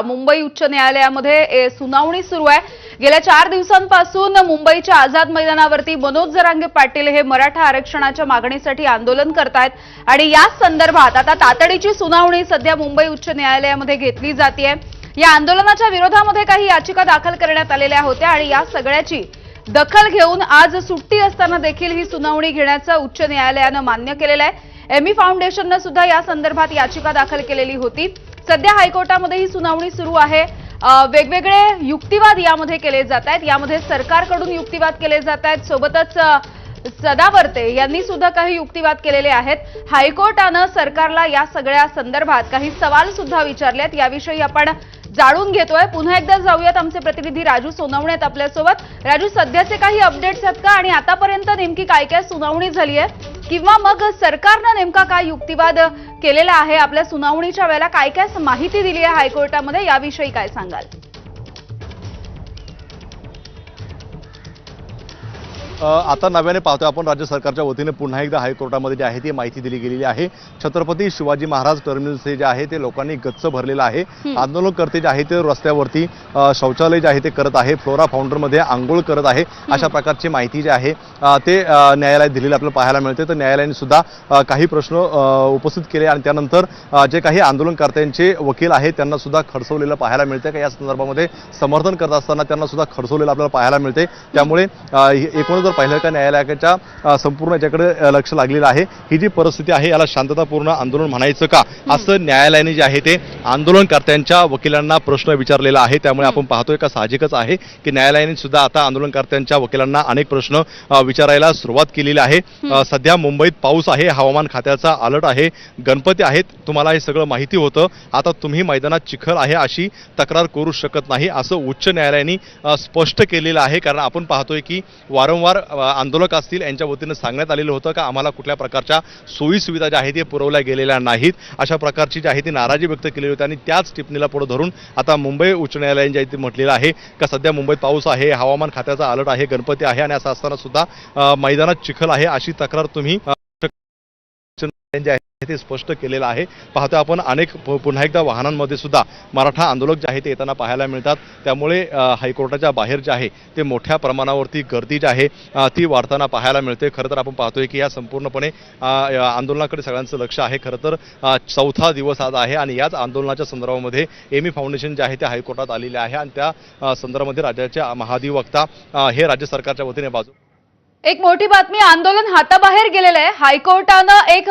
मुंबई उच्च न्यायालयामध्ये सुनावणी सुरू आहे। गेल्या 4 दिवसांपासून मुंबईच्या आझाद मैदानावरती मनोज जरांगे पाटील हे मराठा आरक्षणाच्या मागणीसाठी आंदोलन करतायत आणि या संदर्भात आता तातडीची सुनावणी सध्या मुंबई उच्च न्यायालयामध्ये घेतली जातेय। या आंदोलनाच्या विरोधामध्ये काही याचिका दाखल करण्यात आलेल्या होत्या आणि या सगळ्याची दखल घेऊन आज सुट्टी असताना देखील ही सुनावणी घेण्याचं उच्च न्यायालयाने मान्य केलेलं आहे। एमी फाउंडेशनने सुद्धा या संदर्भात याचिका दाखल केलेली होती। सध्या हायकोर्टामध्ये ही सुनावणी सुरू आहे। वेगवेगळे युक्तिवाद यामध्ये केले जात आहेत। यामध्ये सरकारकडून युक्तिवाद केले जात आहेत, सोबतच सदावर्ते यांनी सुद्धा काही युक्तिवाद केलेले आहेत। हायकोर्टाने सरकारला या सगळ्या संदर्भात काही सवाल सुद्धा विचारले आहेत। याविषयी आपण जाणून घेतोय। पुन्हा एकदा जाऊयात, आमचे प्रतिनिधी राजू सोनवणे आहेत आपल्यासोबत। राजू, सध्याचे काही अपडेट्स आहेत का आणि आतापर्यंत नेमकी काय काय सुनावणी झाली आहे किंवा मग सरकारने नेमका काय युक्तिवाद केलेला आहे? आपल्या सुनावणीच्या वेळेला काय काय माहिती दिली आहे हायकोर्टामध्ये, याविषयी काय सांगाल? आता नव्याने पाहतोय आपण राज्य सरकारच्या वतीने पुन्हा एकदा हायकोर्टामध्ये जी आहे ती माहिती दिली गेलेली आहे। छत्रपती शिवाजी महाराज टर्मिनस जे आहे ते लोकांनी गच्च भरलेलं आहे। आंदोलनकर्ते जे आहे ते रस्त्यावरती शौचालय जे आहे ते करत आहे, फ्लोरा फाउंटनमध्ये आंघोळ करत आहे, अशा प्रकारची माहिती जी आहे ते न्यायालयात दिलेली आपल्याला पाहायला मिळते। तर न्यायालयाने सुद्धा काही प्रश्न उपस्थित केले आणि त्यानंतर जे काही आंदोलनकर्त्यांचे वकील आहेत त्यांना सुद्धा खडसवलेलं पाहायला मिळते। या संदर्भामध्ये समर्थन करत असताना त्यांना सुद्धा खडसवलेलं आपल्याला पाहायला मिळते। त्यामुळे एकूणच पाहिलं का न्यायालयाच्या संपूर्ण याच्याकडे लक्ष लागलेलं आहे। ही जी परिस्थिती आहे याला शांततापूर्ण आंदोलन म्हणायचं का, असं न्यायालयाने जे आहे ते आंदोलनकर्त्यांच्या वकिलांना प्रश्न विचारलेला आहे। त्यामुळे आपण पाहतोय का साहजिकच आहे की न्यायालयाने सुद्धा आता आंदोलनकर्त्यांच्या वकिलांना अनेक प्रश्न विचारायला सुरुवात केलेली आहे। सध्या मुंबईत पाऊस आहे, हवामान खात्याचा अलर्ट आहे, गणपती आहेत, तुम्हाला हे सगळं माहिती होतं, आता तुम्ही मैदानात चिखल आहे अशी तक्रार करू शकत नाही, असं उच्च न्यायालयाने स्पष्ट केलेलं आहे। कारण आपण पाहतोय की वारंवार आंदोलक असतील यांच्या वतीने सांगण्यात आलेलं होतं का आम्हाला कुठल्या प्रकारच्या सोयी सुविधा ज्या आहेत ते पुरवल्या गेलेल्या नाहीत, अशा प्रकारची जी आहे ती नाराजी व्यक्त केली होती। आणि त्याच टिप्पणीला पुढे धरून आता मुंबई उच्च न्यायालयाने जे म्हटलेलं आहे का सध्या मुंबईत पाऊस आहे, हवामान खात्याचा अलर्ट आहे, गणपती आहे आणि असं असताना सुद्धा मैदानात चिखल आहे अशी तक्रार तुम्ही जे आहे ते स्पष्ट केलेलं आहे। पाहतो आपण अनेक पुन्हा एकदा वाहनांमध्ये सुद्धा मराठा आंदोलक जे आहे ते येताना पाहायला मिळतात। त्यामुळे हायकोर्टाच्या बाहेर जे आहे ते मोठ्या प्रमाणावरती गर्दी जी आहे ती वाढताना पाहायला मिळते। खरं तर आपण पाहतोय की या संपूर्णपणे आंदोलनाकडे सगळ्यांचं लक्ष आहे। खरं तर 4था दिवस आज आहे आणि याच आंदोलनाच्या संदर्भामध्ये एमी फाउंडेशन जे आहे ते हायकोर्टात आलेले आहे आणि त्या संदर्भामध्ये राज्याचे महाधिवक्ता हे राज्य सरकारच्या वतीने बाजू। एक मोठी बातमी, आंदोलन हाताबाहेर गेलेलं आहे। हायकोर्टाने एक